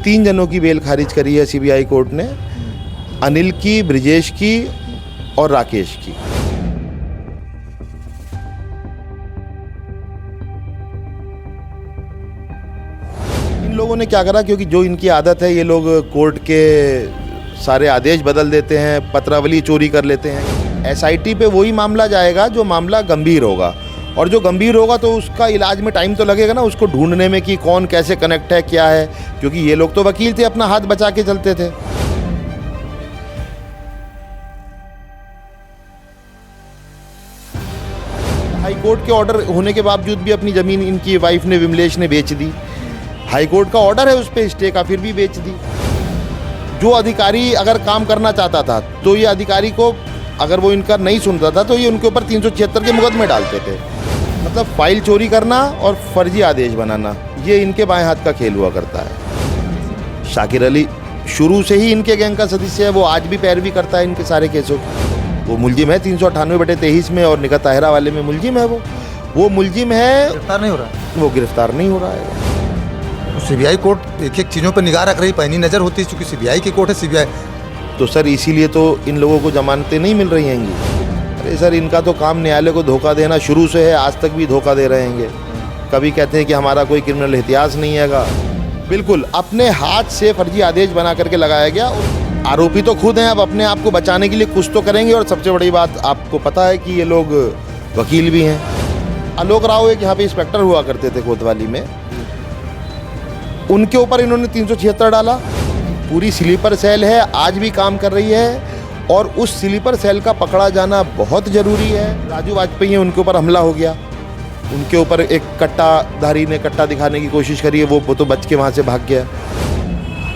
3 जनों की बेल खारिज करी है सीबीआई कोर्ट ने, अनिल की, ब्रिजेश की और राकेश की। इन लोगों ने क्या करा, क्योंकि जो इनकी आदत है, ये लोग कोर्ट के सारे आदेश बदल देते हैं, पत्रावली चोरी कर लेते हैं। एसआईटी पे वही मामला जाएगा जो मामला गंभीर होगा, और जो गंभीर होगा तो उसका इलाज में टाइम तो लगेगा ना, उसको ढूंढने में कि कौन कैसे कनेक्ट है, क्या है, क्योंकि ये लोग तो वकील थे, अपना हाथ बचा के चलते थे। हाई कोर्ट के ऑर्डर होने के बावजूद भी अपनी ज़मीन इनकी वाइफ ने, विमलेश ने बेच दी। हाई कोर्ट का ऑर्डर है उस पर स्टे का, फिर भी बेच दी। जो अधिकारी अगर काम करना चाहता था तो ये अधिकारी को, अगर वो इनका नहीं सुनता था तो ये उनके ऊपर 376 के मुकदमे डालते थे। मतलब फाइल चोरी करना और फर्जी आदेश बनाना, ये इनके बाएं हाथ का खेल हुआ करता है। शाकिर अली शुरू से ही इनके गैंग का सदस्य है, वो आज भी पैरवी करता है इनके सारे केसों की। वो मुलजिम है 398/23 में, और निकाह ताहिरा वाले में मुलजिम है। वो मुलजिम है, गिरफ्तार नहीं हो रहा, वो गिरफ्तार नहीं हो रहा है। सीबीआई कोर्ट एक एक चीज़ों पर निगाह रख रही, पैनी नज़र होती है, क्योंकि सीबीआई की कोर्ट है। सीबीआई तो सर इसीलिए तो इन लोगों को जमानतें नहीं मिल रही हैंगी। अरे सर, इनका तो काम न्यायालय को धोखा देना शुरू से है, आज तक भी धोखा दे रहे हैंगे। कभी कहते हैं कि हमारा कोई क्रिमिनल इतिहास नहीं हैगा। बिल्कुल अपने हाथ से फर्जी आदेश बना करके लगाया गया। आरोपी तो खुद हैं, अब अपने आप को बचाने के लिए कुछ तो करेंगे। और सबसे बड़ी बात, आपको पता है कि ये लोग वकील भी हैं। आलोक राव एक यहाँ पे इंस्पेक्टर हुआ करते थे कोतवाली में, उनके ऊपर इन्होंने 376 डाला। पूरी स्लीपर सेल है, आज भी काम कर रही है, और उस स्लीपर सेल का पकड़ा जाना बहुत ज़रूरी है। राजू वाजपेयी हैं, उनके ऊपर हमला हो गया। उनके ऊपर एक कट्टाधारी ने कट्टा दिखाने की कोशिश करी है, वो तो बच के वहाँ से भाग गया।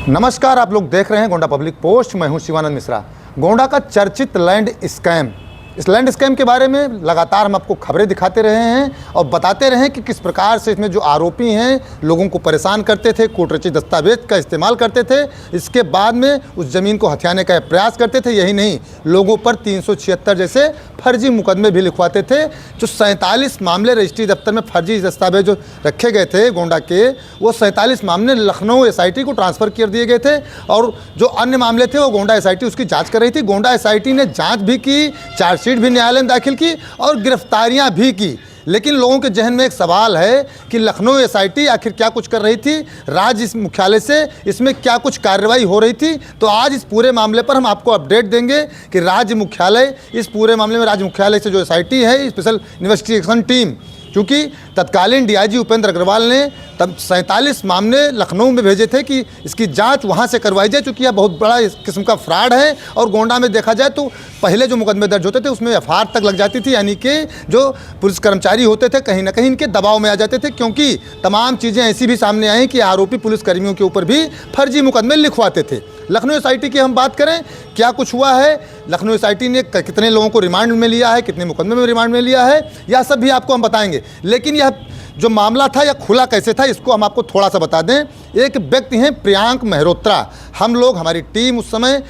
नमस्कार, आप लोग देख रहे हैं गोंडा पब्लिक पोस्ट। मैं हूं शिवानंद मिश्रा। गोंडा का चर्चित लैंड स्कैम, इस लैंड स्कैम के बारे में लगातार हम आपको खबरें दिखाते रहे हैं और बताते रहे हैं कि किस प्रकार से इसमें जो आरोपी हैं लोगों को परेशान करते थे, कोर्ट रचित दस्तावेज का इस्तेमाल करते थे, इसके बाद में उस ज़मीन को हथियाने का प्रयास करते थे। यही नहीं, लोगों पर 376 जैसे फर्जी मुकदमे भी लिखवाते थे। जो 47 मामले रजिस्ट्री दफ्तर में फर्जी दस्तावेज जो रखे गए थे गोंडा के, वो 47 मामले लखनऊ एसआईटी को ट्रांसफ़र कर दिए गए थे, और जो अन्य मामले थे वो गोंडा एसआईटी उसकी जाँच कर रही थी। गोंडा एसआईटी ने जाँच भी की, चार्जशीट भी न्यायालय में दाखिल की और गिरफ्तारियां भी की। लेकिन लोगों के जहन में एक सवाल है कि लखनऊ एसआईटी आखिर क्या कुछ कर रही थी, राज्य मुख्यालय से इसमें क्या कुछ कार्रवाई हो रही थी। तो आज इस पूरे मामले पर हम आपको अपडेट देंगे कि राज्य मुख्यालय, इस पूरे मामले में राज्य मुख्यालय से जो एसआईटी है, स्पेशल इन्वेस्टिगेशन टीम, क्योंकि तत्कालीन डीआईजी उपेंद्र अग्रवाल ने तब 47 मामले लखनऊ में भेजे थे कि इसकी जांच वहां से करवाई जाए, क्योंकि यह बहुत बड़ा इस किस्म का फ्रॉड है। और गोंडा में देखा जाए तो पहले जो मुकदमे दर्ज होते थे उसमें एफआईआर तक लग जाती थी, यानी कि जो पुलिस कर्मचारी होते थे कहीं ना कहीं इनके दबाव में आ जाते थे, क्योंकि तमाम चीज़ें ऐसी भी सामने आई कि आरोपी पुलिस कर्मियों के ऊपर भी फर्जी मुकदमे लिखवाते थे। लखनऊ एसआईटी की हम बात करें, क्या कुछ हुआ है, लखनऊ एसआईटी ने कितने लोगों को रिमांड में लिया है, कितने मुकदमे में रिमांड में लिया है, यह सब भी आपको हम बताएंगे। लेकिन यह जो मामला था यह खुला कैसे था, इसको हम आपको थोड़ा सा बता दें। एक व्यक्ति हैं प्रियांक मेहरोत्रा, हम लोग, हमारी टीम उस समय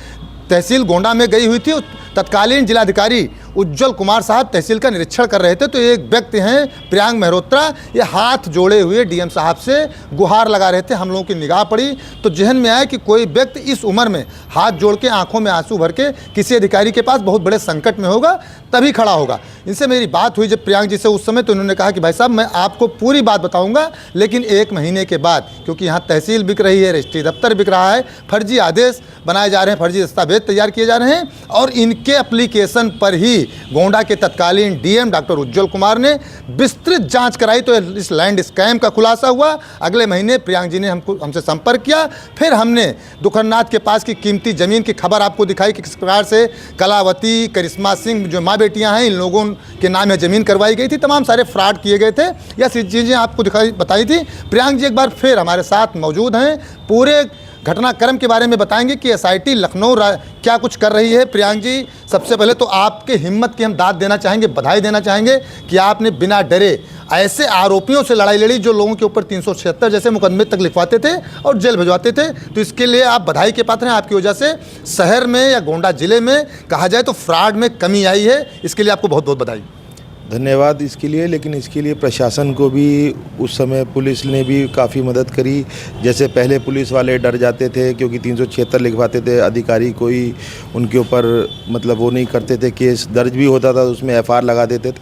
तहसील गोंडा में गई हुई थी। तत्कालीन जिलाधिकारी उज्जवल कुमार साहब तहसील का निरीक्षण कर रहे थे, तो एक व्यक्ति हैं प्रियांक मेहरोत्रा, ये हाथ जोड़े हुए डीएम साहब से गुहार लगा रहे थे। हम लोगों की निगाह पड़ी तो जहन में आया कि कोई व्यक्ति इस उम्र में हाथ जोड़ के, आंखों में आंसू भर के किसी अधिकारी के पास बहुत बड़े संकट में होगा तभी खड़ा होगा। इनसे मेरी बात हुई जब प्रियांक जी से उस समय, तो उन्होंने कहा कि भाई साहब मैं आपको पूरी बात बताऊँगा, लेकिन 1 महीने के बाद, क्योंकि यहाँ तहसील बिक रही है, रजिस्ट्री दफ्तर बिक रहा है, फर्जी आदेश बनाए जा रहे हैं, फर्जी दस्तावेज तैयार किए जा रहे हैं, और इनके एप्लीकेशन पर ही गोंडा के तत्कालीन डीएम डॉक्टर उज्जवल कुमार ने विस्तृत जांच कराई। तो इस लैंड स्कैम का खुलासा हुआ। अगले महीने प्रियांक जी ने हमसे संपर्क किया। फिर हमने दुखरनाथ के पास की कीमती ज़मीन की खबर आपको दिखाई कि किस प्रकार से कलावती, करिश्मा सिंह जो माँ बेटियां हैं, इन लोगों के नाम है ज़मीन करवाई गई थी, तमाम सारे फ्रॉड किए गए थे। यह चीज़ें आपको बताई थी। प्रियांक जी एक बार फिर हमारे साथ मौजूद हैं, पूरे घटनाक्रम के बारे में बताएंगे कि एसआईटी लखनऊ क्या कुछ कर रही है। प्रियांक जी, सबसे पहले तो आपके हिम्मत की हम दाद देना चाहेंगे, बधाई देना चाहेंगे कि आपने बिना डरे ऐसे आरोपियों से लड़ाई लड़ी जो लोगों के ऊपर 376 जैसे मुकदमे तक लिखवाते थे और जेल भिजवाते थे। तो इसके लिए आप बधाई के पात्र हैं। आपकी वजह से शहर में या गोंडा जिले में कहा जाए तो फ्रॉड में कमी आई है, इसके लिए आपको बहुत बहुत बधाई। धन्यवाद इसके लिए, लेकिन इसके लिए प्रशासन को भी उस समय पुलिस ने भी काफ़ी मदद करी। जैसे पहले पुलिस वाले डर जाते थे क्योंकि 376 लिखवाते थे, अधिकारी कोई उनके ऊपर मतलब वो नहीं करते थे, केस दर्ज भी होता था उसमें एफआईआर लगा देते थे।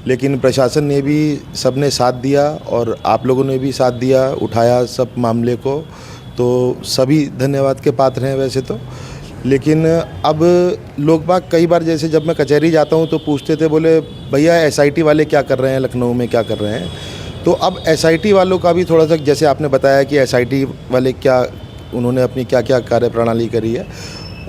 लेकिन प्रशासन ने भी सबने साथ दिया और आप लोगों ने भी साथ दिया, उठाया सब मामले को, तो सभी धन्यवाद के पात्र हैं वैसे तो। लेकिन अब लोग बाग कई बार, जैसे जब मैं कचहरी जाता हूँ तो पूछते थे, बोले भैया एसआईटी वाले क्या कर रहे हैं, लखनऊ में क्या कर रहे हैं। तो अब एसआईटी वालों का भी थोड़ा सा, जैसे आपने बताया कि एसआईटी वाले क्या, उन्होंने अपनी क्या क्या कार्यप्रणाली करी है,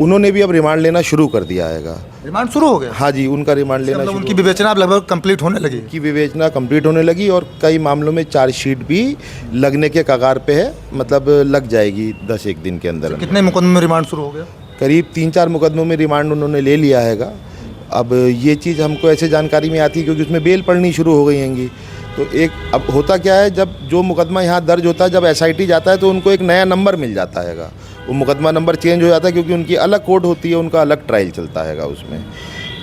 उन्होंने भी अब रिमांड लेना शुरू कर दिया हैगा। रिमांड शुरू हो गया? हाँ जी, उनका रिमांड लेना मतलब शुरू, उनकी विवेचना अब लगभग कंप्लीट होने लगी? की विवेचना कंप्लीट होने लगी और कई मामलों में चार्जशीट भी लगने के कगार पे है, मतलब लग जाएगी 10-1 दिन के अंदर। कितने मुकदमे में रिमांड शुरू हो गया? करीब 3-4 मुकदमों में रिमांड उन्होंने ले लिया हैगा। अब ये चीज़ हमको ऐसे जानकारी में आती है क्योंकि उसमें बेल पड़नी शुरू हो गई हैंगी। तो एक अब होता क्या है, जब जो मुकदमा यहाँ दर्ज होता है, जब एसआईटी जाता है तो उनको एक नया नंबर मिल जाता हैगा, वो मुकदमा नंबर चेंज हो जाता है क्योंकि उनकी अलग कोर्ट होती है, उनका अलग ट्रायल चलता हैगा उसमें।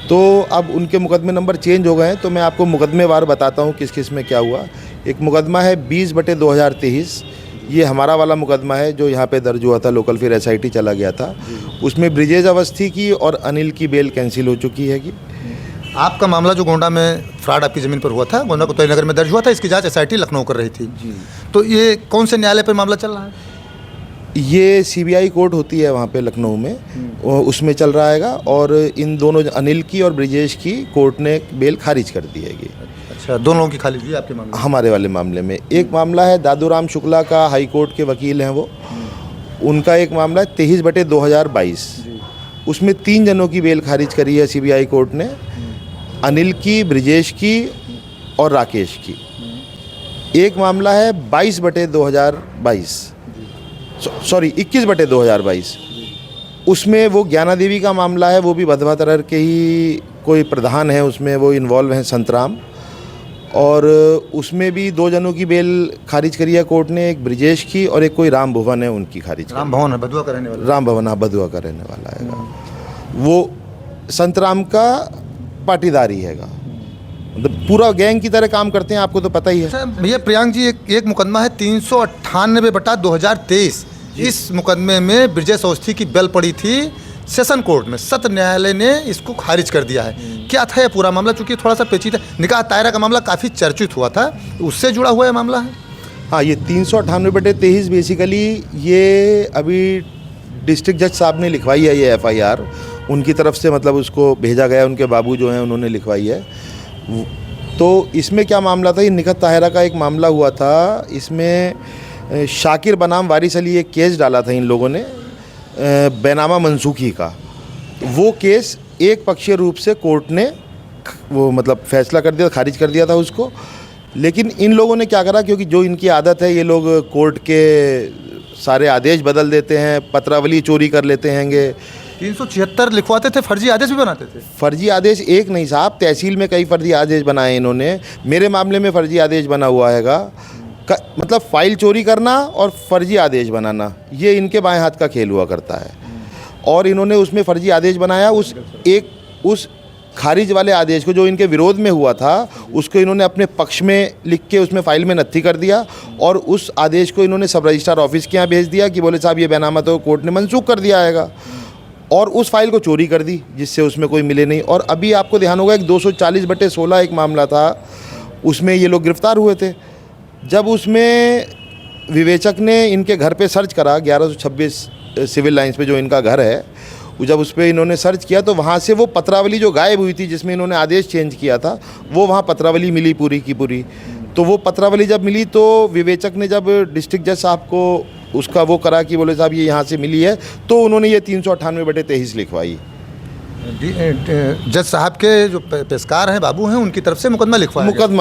तो अब उनके मुकदमे नंबर चेंज हो गए हैं, तो मैं आपको मुकदमेवार बताता हूँ किस किस में क्या हुआ। एक मुकदमा है 20/2023, ये हमारा वाला मुकदमा है जो यहाँ पे दर्ज हुआ था, लोकल फिर एसआईटी चला गया था। उसमें ब्रिजेश अवस्थी की और अनिल की बेल कैंसिल हो चुकी हैगी। आपका मामला जो गोंडा में फ्रॉड आपकी ज़मीन पर हुआ था, गोंडा कोतवाली नगर में दर्ज हुआ था, इसकी जांच एसआईटी लखनऊ कर रही थी जी। तो ये कौन से न्यायालय पर मामला चल रहा है? ये सीबीआई कोर्ट होती है वहाँ पे लखनऊ में, उसमें चल रहा हैगा। और इन दोनों, अनिल की और ब्रिजेश की, कोर्ट ने बेल खारिज कर दी हैगी। अच्छा, दोनों लोगों की खारिज हुई आपके मामले? हमारे वाले मामले में एक मामला है दादूराम शुक्ला का, हाई कोर्ट के वकील हैं वो, उनका एक मामला है 23/2022, उसमें 3 जनों की बेल खारिज करी है सीबीआई कोर्ट ने, अनिल की, ब्रिजेश की और राकेश की। एक मामला है 22/2022, सॉरी 21/2022, उसमें वो ज्ञाना देवी का मामला है, वो भी बधवा तरह के ही कोई प्रधान है उसमें, वो इन्वॉल्व हैं संतराम, और उसमें भी 2 जनों की बेल खारिज करी है कोर्ट ने, एक ब्रिजेश की और एक कोई राम भवन है उनकी खारिज। राम भवन है बधुआ का रहने वाला? राम भवन, हाँ बधुआ का रहने वाला है। वो संतराम का पाटीदारी हैगा, मतलब पूरा गैंग की तरह काम करते हैं, आपको तो पता ही है। अच्छा भैया प्रियांक जी, एक मुकदमा है 398/2023, इस मुकदमे में ब्रिजेश अवस्थी की बेल पड़ी थी सेशन कोर्ट में, सत्र न्यायालय ने इसको खारिज कर दिया है। क्या था ये पूरा मामला? चूंकि थोड़ा सा पेचीदा, निकाह दायरा का मामला काफ़ी चर्चित हुआ था, उससे जुड़ा हुआ ये मामला है? हाँ, ये 398/23 बेसिकली ये अभी डिस्ट्रिक्ट जज साहब ने लिखवाई है, ये एफआईआर उनकी तरफ से, मतलब उसको भेजा गया, उनके बाबू जो हैं उन्होंने लिखवाई है। तो इसमें क्या मामला था, ये निकाह दायरा का एक मामला हुआ था। इसमें शाकिर बनाम वारिस अली एक केस डाला था इन लोगों ने, बैनामा मनसूखी का। वो केस एक पक्षीय रूप से कोर्ट ने वो मतलब फैसला कर दिया, खारिज कर दिया था उसको। लेकिन इन लोगों ने क्या करा, क्योंकि जो इनकी आदत है, ये लोग कोर्ट के सारे आदेश बदल देते हैं, पत्रावली चोरी कर लेते हैंगे। 376 लिखवाते थे, फर्जी आदेश भी बनाते थे? फर्जी आदेश एक नहीं साहब, तहसील में कई फर्जी आदेश बनाए इन्होंने। मेरे मामले में फर्जी आदेश बना हुआ हैगा, मतलब फाइल चोरी करना और फर्जी आदेश बनाना, ये इनके बाएं हाथ का खेल हुआ करता है। और इन्होंने उसमें फर्जी आदेश बनाया, उस खारिज वाले आदेश को जो इनके विरोध में हुआ था, उसको इन्होंने अपने पक्ष में लिख के उसमें फाइल में नत्थी कर दिया, और उस आदेश को इन्होंने सब रजिस्ट्रार ऑफिस के यहाँ भेज दिया कि बोले साहब ये बैनामा तो कोर्ट ने मनसूख कर दिया हैगा, और उस फाइल को चोरी कर दी, जिससे उसमें कोई मिले नहीं। और अभी आपको ध्यान होगा, एक 240/16 एक मामला था, उसमें ये लोग गिरफ्तार हुए थे। जब उसमें विवेचक ने इनके घर पे सर्च करा, 1126 सिविल लाइंस पे जो इनका घर है, जब उस पर इन्होंने सर्च किया तो वहाँ से वो पत्रावली जो गायब हुई थी, जिसमें इन्होंने आदेश चेंज किया था, वो वहाँ पत्रावली मिली पूरी की पूरी। तो वो पत्रावली जब मिली तो विवेचक ने जब डिस्ट्रिक्ट जज साहब को उसका वो करा कि बोले साहब ये यहाँ से मिली है, तो उन्होंने ये 398/23 लिखवाई। जज साहब के जो पेशकार हैं, बाबू हैं, उनकी तरफ से मुकदमा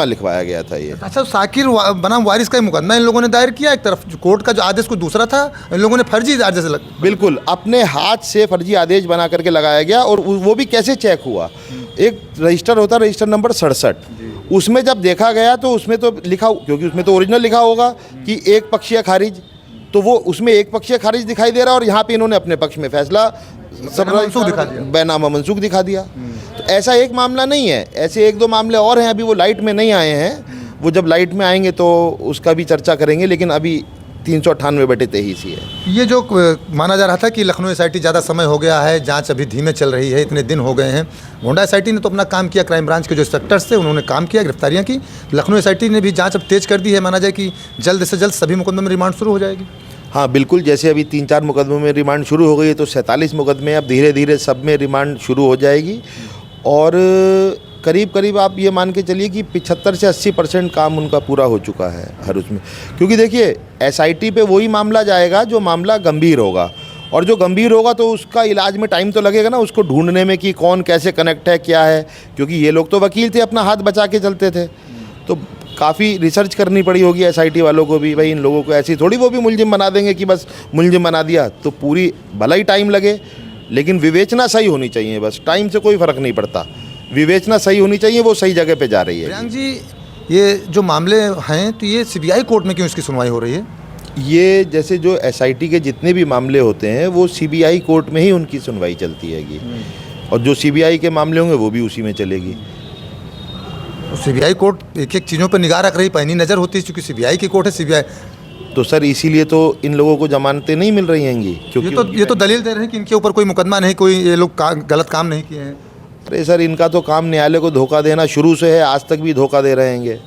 लिखवाया गया था ये। अच्छा, शाकिर बनाम वारिस का मुकदमा इन लोगों ने दायर किया, एक तरफ कोर्ट का जो आदेश को दूसरा था, इन लोगों ने फर्जी आदेश बिल्कुल अपने हाथ से फर्जी आदेश बना करके लगाया गया। और वो भी कैसे चेक हुआ, एक रजिस्टर होता है, रजिस्टर नंबर 67, उसमें जब देखा गया तो उसमें तो लिखा, क्योंकि उसमें तो ओरिजिनल लिखा होगा कि एक पक्षीय खारिज, तो वो उसमें एक पक्षीय खारिज दिखाई दे रहा है, और यहाँ पे इन्होंने अपने पक्ष में फैसला सब मनसूख दिखा दिया, बैनामा मनसूख दिखा दिया। तो ऐसा एक मामला नहीं है, ऐसे एक दो मामले और हैं, अभी वो लाइट में नहीं आए हैं। वो जब लाइट में आएंगे तो उसका भी चर्चा करेंगे, लेकिन अभी 398/23 ही है। ये जो माना जा रहा था कि लखनऊ एसआईटी ज़्यादा समय हो गया है, जांच अभी धीमे चल रही है, इतने दिन हो गए हैं। गोंडा एसआईटी ने तो अपना काम किया, क्राइम ब्रांच के जो इंस्पेक्टर्स थे उन्होंने काम किया, गिरफ्तारियां की। लखनऊ एसआईटी ने भी जांच अब तेज कर दी है, माना जाए कि जल्द से जल्द सभी मुकदमों में रिमांड शुरू हो जाएगी। हाँ बिल्कुल, जैसे अभी 3-4 मुकदमों में रिमांड शुरू हो गई है, तो 47 मुकदमे अब धीरे धीरे सब में रिमांड शुरू हो जाएगी। और करीब करीब आप ये मान के चलिए कि 75 से 80% काम उनका पूरा हो चुका है हर उसमें। क्योंकि देखिए एसआईटी पे वही मामला जाएगा जो मामला गंभीर होगा, और जो गंभीर होगा तो उसका इलाज में टाइम तो लगेगा ना, उसको ढूंढने में कि कौन कैसे कनेक्ट है, क्या है। क्योंकि ये लोग तो वकील थे, अपना हाथ बचा के चलते थे, तो काफ़ी रिसर्च करनी पड़ी होगी एसआईटी वालों को भी। भाई इन लोगों को ऐसी थोड़ी वो भी मुलजिम बना देंगे कि बस मुलजिम बना दिया, तो पूरी भला ही टाइम लगे, लेकिन विवेचना सही होनी चाहिए। बस टाइम से कोई फ़र्क नहीं पड़ता, विवेचना सही होनी चाहिए, वो सही जगह पे जा रही है। प्रियांक जी, ये जो मामले हैं तो ये सीबीआई कोर्ट में क्यों इसकी सुनवाई हो रही है? ये जैसे जो एसआईटी के जितने भी मामले होते हैं वो सीबीआई कोर्ट में ही उनकी सुनवाई चलती हैगी, और जो सीबीआई के मामले होंगे वो भी उसी में चलेगी। सीबीआई कोर्ट एक एक चीज़ों पर निगाह रख रही, पैनी नज़र होती है, क्योंकि सीबीआई की कोर्ट है। सीबीआई तो सर इसीलिए तो इन लोगों को जमानतें नहीं मिल रही हैंगी, क्योंकि ये तो दलील दे रहे हैं कि इनके ऊपर कोई मुकदमा नहीं, कोई ये लोग गलत काम नहीं किए हैं। अरे सर, इनका तो काम न्यायालय को धोखा देना शुरू से है, आज तक भी धोखा दे रहे हैंगे।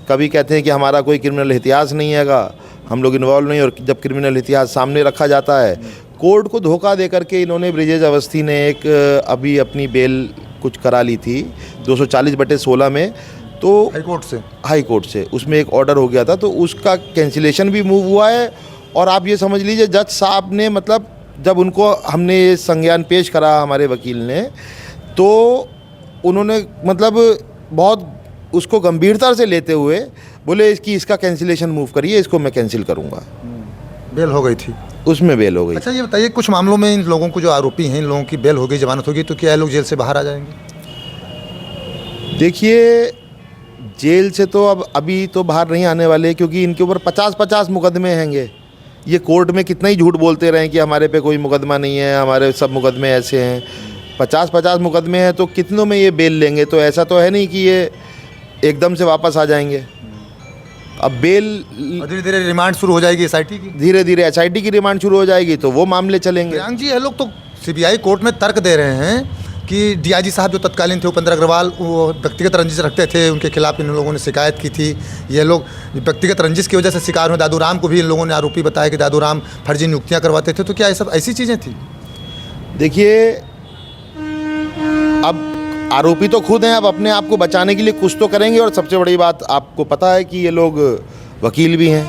कभी कहते हैं कि हमारा कोई क्रिमिनल इतिहास नहीं हैगा, हम लोग इन्वॉल्व नहीं, और जब क्रिमिनल इतिहास सामने रखा जाता है, कोर्ट को धोखा दे करके इन्होंने ब्रिजेश अवस्थी ने एक अभी अपनी बेल कुछ करा ली थी 240/16 में, तो हाई कोर्ट से उसमें एक ऑर्डर हो गया था, तो उसका कैंसिलेशन भी मूव हुआ है। और आप ये समझ लीजिए जज साहब ने, मतलब जब उनको हमने ये संज्ञान पेश करा हमारे वकील ने, तो उन्होंने मतलब बहुत उसको गंभीरता से लेते हुए बोले इसका कैंसिलेशन मूव करिए, इसको मैं कैंसिल करूँगा। बेल हो गई थी, उसमें बेल हो गई। अच्छा ये बताइए, कुछ मामलों में इन लोगों को जो आरोपी हैं, इन लोगों की बेल हो गई, जमानत हो गई, तो क्या ये लोग जेल से बाहर आ जाएंगे? देखिए जेल से तो अब अभी तो बाहर नहीं आने वाले, क्योंकि इनके ऊपर 50-50 मुकदमे हैंगे। ये कोर्ट में कितना ही झूठ बोलते रहें कि हमारे पे कोई मुकदमा नहीं है, हमारे सब मुकदमे ऐसे हैं। 50-50 मुकदमे हैं, तो कितनों में ये बेल लेंगे? तो ऐसा तो है नहीं कि ये एकदम से वापस आ जाएंगे। अब बेल धीरे धीरे रिमांड शुरू हो जाएगी एसआईटी की, धीरे धीरे एसआईटी की रिमांड शुरू हो जाएगी, तो वो मामले चलेंगे। प्रियांक जी, ये लोग तो सीबीआई कोर्ट में तर्क दे रहे हैं कि डीआईजी साहब जो तत्कालीन थे उपेंद्र अग्रवाल, वो व्यक्तिगत रंजिश रखते थे, उनके खिलाफ इन लोगों ने शिकायत की थी। ये लोग व्यक्तिगत रंजिश की वजह से शिकार हुए। दादू राम को भी इन लोगों ने आरोपी बताया कि दादू राम फर्जी नियुक्तियाँ करवाते थे। तो क्या ये सब ऐसी चीज़ें थी? देखिए अब आरोपी तो खुद हैं, अब अपने आप को बचाने के लिए कुछ तो करेंगे। और सबसे बड़ी बात, आपको पता है कि ये लोग वकील भी हैं,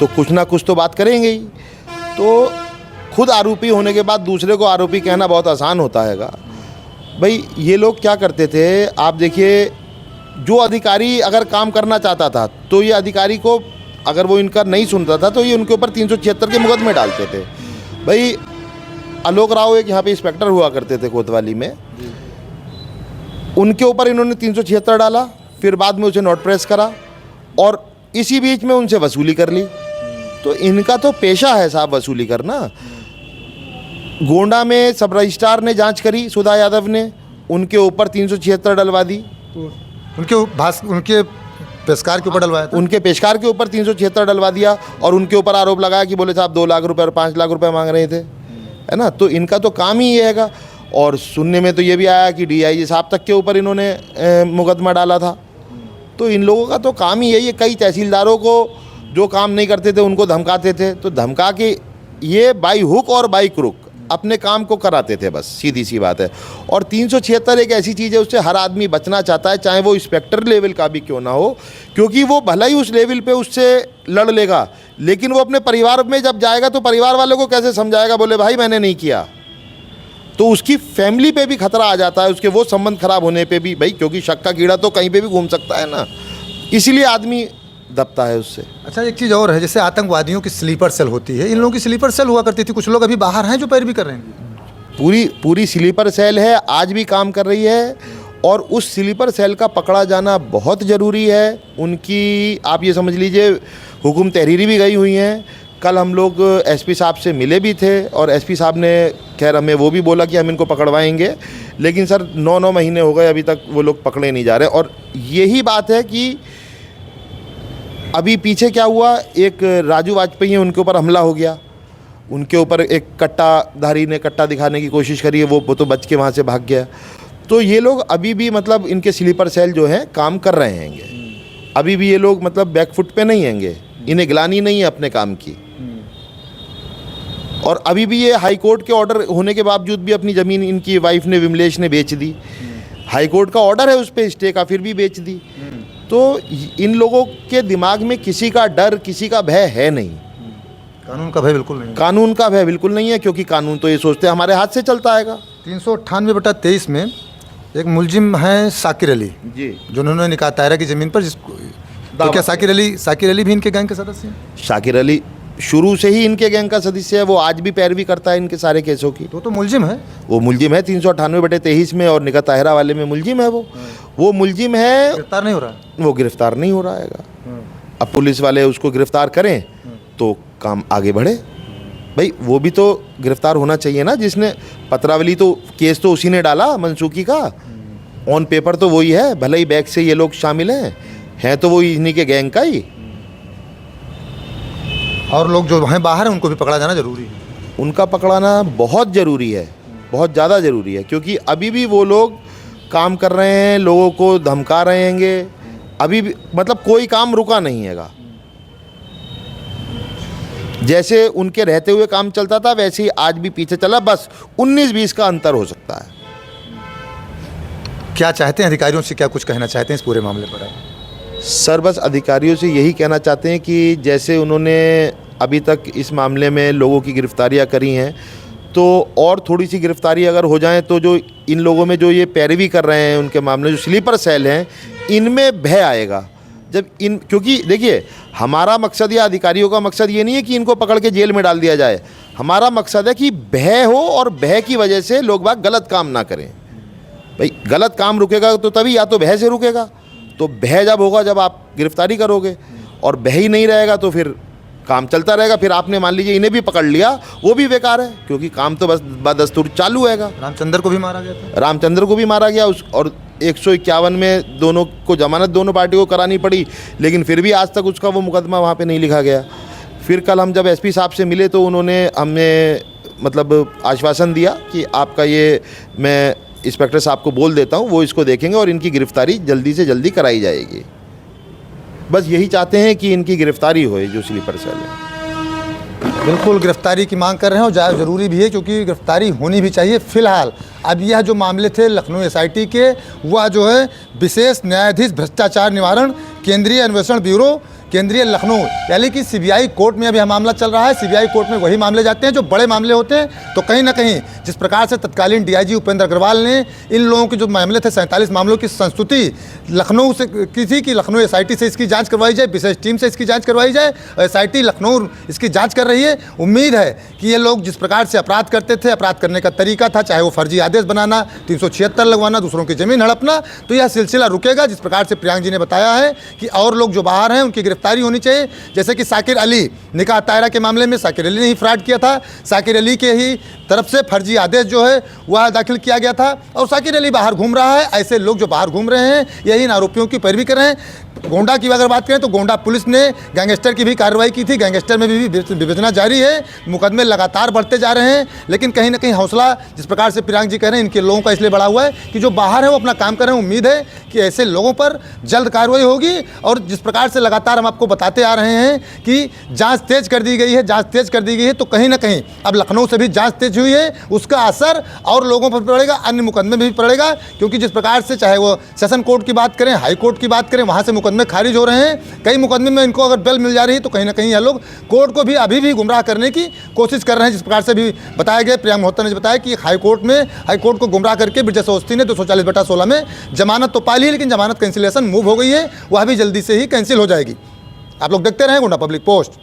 तो कुछ ना कुछ तो बात करेंगे ही। तो खुद आरोपी होने के बाद दूसरे को आरोपी कहना बहुत आसान होता हैगा। भाई ये लोग क्या करते थे, आप देखिए, जो अधिकारी अगर काम करना चाहता था तो ये अधिकारी को, अगर वो इनका नहीं सुनता था, तो ये उनके ऊपर 376 के मुकदमे डालते थे। भाई आलोक राव एक यहाँ पे इंस्पेक्टर हुआ करते थे कोतवाली में, उनके ऊपर इन्होंने 376 डाला, फिर बाद में उसे नोट प्रेस करा, और इसी बीच में उनसे वसूली कर ली। तो इनका तो पेशा है साहब वसूली करना। गोंडा में सब रजिस्ट्रार ने जांच करी, सुधा यादव ने, उनके ऊपर 376 डलवा दी। उनके पेशकार के ऊपर डलवाया था, उनके पेशकार के ऊपर 376 डलवा दिया, और उनके ऊपर आरोप लगाया कि बोले साहब 2 लाख रुपए और 5 लाख रुपए मांग रहे थे, है ना। तो इनका तो काम ही ये हैगा। और सुनने में तो ये भी आया कि डीआईजी साहब तक के ऊपर इन्होंने मुकदमा डाला था। तो इन लोगों का तो काम ही है, ये कई तहसीलदारों को जो काम नहीं करते थे उनको धमकाते थे, तो धमका के ये बाई हुक और बाई क्रुक अपने काम को कराते थे, बस सीधी सी बात है। और 376 एक ऐसी चीज़ है, उससे हर आदमी बचना चाहता है, चाहे वो इंस्पेक्टर लेवल का भी क्यों ना हो, क्योंकि वो भला ही उस लेवल पे उससे लड़ लेगा, लेकिन वो अपने परिवार में जब जाएगा तो परिवार वालों को कैसे समझाएगा, बोले भाई मैंने नहीं किया, तो उसकी फैमिली पे भी खतरा आ जाता है, उसके वो संबंध खराब होने पे भी, भाई क्योंकि शक का कीड़ा तो कहीं पे भी घूम सकता है ना, इसीलिए आदमी दबता है उससे। अच्छा एक चीज़ और है, जैसे आतंकवादियों की स्लीपर सेल होती है, इन लोगों की स्लीपर सेल हुआ करती थी, कुछ लोग अभी बाहर हैं जो पैरवी कर रहे हैं। पूरी स्लीपर सेल है, आज भी काम कर रही है, और उस स्लीपर सेल का पकड़ा जाना बहुत ज़रूरी है। उनकी आप ये समझ लीजिए हुकुम तहरीरी भी गई हुई हैं, कल हम लोग एसपी साहब से मिले भी थे और एसपी साहब ने खैर हमें वो भी बोला कि हम इनको पकड़वाएंगे, लेकिन सर 9 महीने हो गए अभी तक वो लोग पकड़े नहीं जा रहे। और यही बात है कि अभी पीछे क्या हुआ, एक राजू वाजपेयी है, उनके ऊपर हमला हो गया, उनके ऊपर एक कट्टाधारी ने कट्टा दिखाने की कोशिश करी है, वो तो बच के वहाँ से भाग गया। तो ये लोग अभी भी मतलब इनके स्लीपर सेल जो हैं काम कर रहे हैंगे, अभी भी ये लोग मतलब बैकफुट पे नहीं हैंगे, इन्हें गिलानी नहीं है अपने काम की। और अभी भी ये हाई कोर्ट के ऑर्डर होने के बावजूद भी अपनी ज़मीन इनकी वाइफ ने, विमलेश ने बेच दी। हाई कोर्ट का ऑर्डर है उस पर स्टे का, फिर भी बेच दी। तो इन लोगों के दिमाग में किसी का डर, किसी का भय है नहीं। कानून का भय बिल्कुल नहीं। कानून का भय बिल्कुल नहीं है, क्योंकि कानून तो ये सोचते हैं हमारे हाथ से चलता आएगा। 398/23 में एक मुलजिम है साकिर अली जी, जिन्होंने निकाह तायरा की ज़मीन पर जिसको, तो क्या साकिर अली भी इनके गैंग के सदस्य हैं? शाकिर अली शुरू से ही इनके गैंग का सदस्य है, वो आज भी पैरवी करता है इनके सारे केसों की। तो मुलजिम है, वो मुलजिम है 398/23 में, और निकाह ताहिरा वाले में मुलजिम है वो मुलजिम है। गिरफ्तार नहीं हो रहा, वो गिरफ्तार नहीं हो रहा है। अब पुलिस वाले उसको गिरफ्तार करें तो काम आगे बढ़े। भाई वो भी तो गिरफ्तार होना चाहिए ना, जिसने पत्रावली, तो केस तो उसी ने डाला मनसूखी का, ऑन पेपर तो वही है, भले ही बैक से ये लोग शामिल हैं तो वो इन्हीं के गैंग का ही। और लोग जो हैं बाहर हैं उनको भी पकड़ा जाना जरूरी है। उनका पकड़ाना बहुत ज़रूरी है, बहुत ज़्यादा ज़रूरी है, क्योंकि अभी भी वो लोग काम कर रहे हैं, लोगों को धमका रहे हैंगे, अभी भी मतलब कोई काम रुका नहीं हैगा। जैसे उनके रहते हुए काम चलता था वैसे ही आज भी पीछे चला, बस 19-20 का अंतर हो सकता है। क्या चाहते हैं अधिकारियों से, क्या कुछ कहना चाहते हैं इस पूरे मामले पर? सर बस अधिकारियों से यही कहना चाहते हैं कि जैसे उन्होंने अभी तक इस मामले में लोगों की गिरफ्तारियां करी हैं, तो और थोड़ी सी गिरफ्तारी अगर हो जाए तो जो इन लोगों में जो ये पैरवी कर रहे हैं उनके मामले, जो स्लीपर सेल हैं, इनमें भय आएगा। जब क्योंकि देखिए हमारा मकसद या अधिकारियों का मकसद ये नहीं है कि इनको पकड़ के जेल में डाल दिया जाए, हमारा मकसद है कि भय हो और भय की वजह से लोग बाग गलत काम ना करें। भाई गलत काम रुकेगा तो तभी, या तो भय से रुकेगा, तो भय जब होगा जब आप गिरफ्तारी करोगे, और भय ही नहीं रहेगा तो फिर काम चलता रहेगा। फिर आपने मान लीजिए इन्हें भी पकड़ लिया, वो भी बेकार है, क्योंकि काम तो बस बदस्तूर चालू हैगा। रामचंद्र को भी मारा गया था, रामचंद्र को भी मारा गया और 151 में दोनों को जमानत दोनों पार्टी को करानी पड़ी, लेकिन फिर भी आज तक उसका वो मुकदमा वहाँ पे नहीं लिखा गया। फिर कल हम जब एसपी साहब से मिले तो उन्होंने हमें मतलब आश्वासन दिया कि आपका ये, मैं इंस्पेक्टर साहब को बोल देता हूँ, वो इसको देखेंगे और इनकी गिरफ्तारी जल्दी से जल्दी कराई जाएगी। बस यही चाहते हैं कि इनकी गिरफ्तारी होए जो स्लीपर सेल है। बिल्कुल गिरफ्तारी की मांग कर रहे हैं, और ज़्यादा ज़रूरी भी है क्योंकि गिरफ्तारी होनी भी चाहिए। फिलहाल अब यह जो मामले थे लखनऊ एसआईटी के, वह जो है विशेष न्यायाधीश भ्रष्टाचार निवारण केंद्रीय अन्वेषण ब्यूरो केंद्रीय लखनऊ, यानी कि सीबीआई कोर्ट में अभी यह मामला चल रहा है। सीबीआई कोर्ट में वही मामले जाते हैं जो बड़े मामले होते हैं। तो कहीं ना कहीं जिस प्रकार से तत्कालीन डीआईजी उपेंद्र अग्रवाल ने इन लोगों के जो मामले थे 47 मामलों की संस्तुति लखनऊ से की थी कि लखनऊ एसआईटी से इसकी जांच करवाई जाए, विशेष टीम से इसकी जांच करवाई जाए, और एसआईटी लखनऊ इसकी जांच कर रही है। उम्मीद है कि ये लोग जिस प्रकार से अपराध करते थे, अपराध करने का तरीका था, चाहे वो फर्जी आदेश बनाना, 376 लगवाना, दूसरों की ज़मीन हड़पना, तो यह सिलसिला रुकेगा। जिस प्रकार से प्रियांक जी ने बताया है कि और लोग जो बाहर हैं उनकी गिरफ्तारी होनी चाहिए। जैसे कि साकिर अली, निकाह तायरा के मामले में साकिर अली ने ही फ्रॉड किया था, साकिर अली के ही तरफ से फर्जी आदेश जो है वह दाखिल किया गया था, और साकिर अली बाहर घूम रहा है। ऐसे लोग जो बाहर घूम रहे हैं यही इन आरोपियों की पैरवी कर रहे हैं। गोंडा की अगर बात करें तो गोंडा पुलिस ने गैंगस्टर की भी कार्रवाई की थी, गैंगस्टर में भी विवेचना जारी है, मुकदमे लगातार बढ़ते जा रहे हैं। लेकिन कहीं ना कहीं हौसला जिस प्रकार से प्रियांक जी कह रहे हैं इनके लोगों का इसलिए बढ़ा हुआ है कि जो बाहर है वो अपना काम कर रहे हैं। उम्मीद है कि ऐसे लोगों पर जल्द कार्रवाई होगी। और जिस प्रकार से लगातार हम आपको बताते आ रहे हैं कि जांच तेज कर दी गई है, जांच तेज कर दी गई है, तो कहीं ना कहीं अब लखनऊ से भी जांच तेज हुई है, उसका असर और लोगों पर पड़ेगा, अन्य मुकदमे में भी पड़ेगा। क्योंकि जिस प्रकार से चाहे वो सेशन कोर्ट की बात करें, हाई कोर्ट की बात करें, वहाँ से मुकदमे खारिज हो रहे हैं। कई मुकदमे में इनको अगर बेल मिल जा रही है तो कहीं ना कहीं यह लोग कोर्ट को भी अभी भी गुमराह करने की कोशिश कर रहे हैं। जिस प्रकार से भी बताया गया, प्रियांक मल्होत्रा ने बताया कि हाई कोर्ट को गुमराह करके ब्रजेश अवस्थी ने 240/16 में जमानत तो पा ली है, लेकिन जमानत कैंसिलेशन मूव हो गई है, वह भी जल्दी से ही कैंसिल हो जाएगी। आप लोग देखते रहें गोंडा पब्लिक पोस्ट।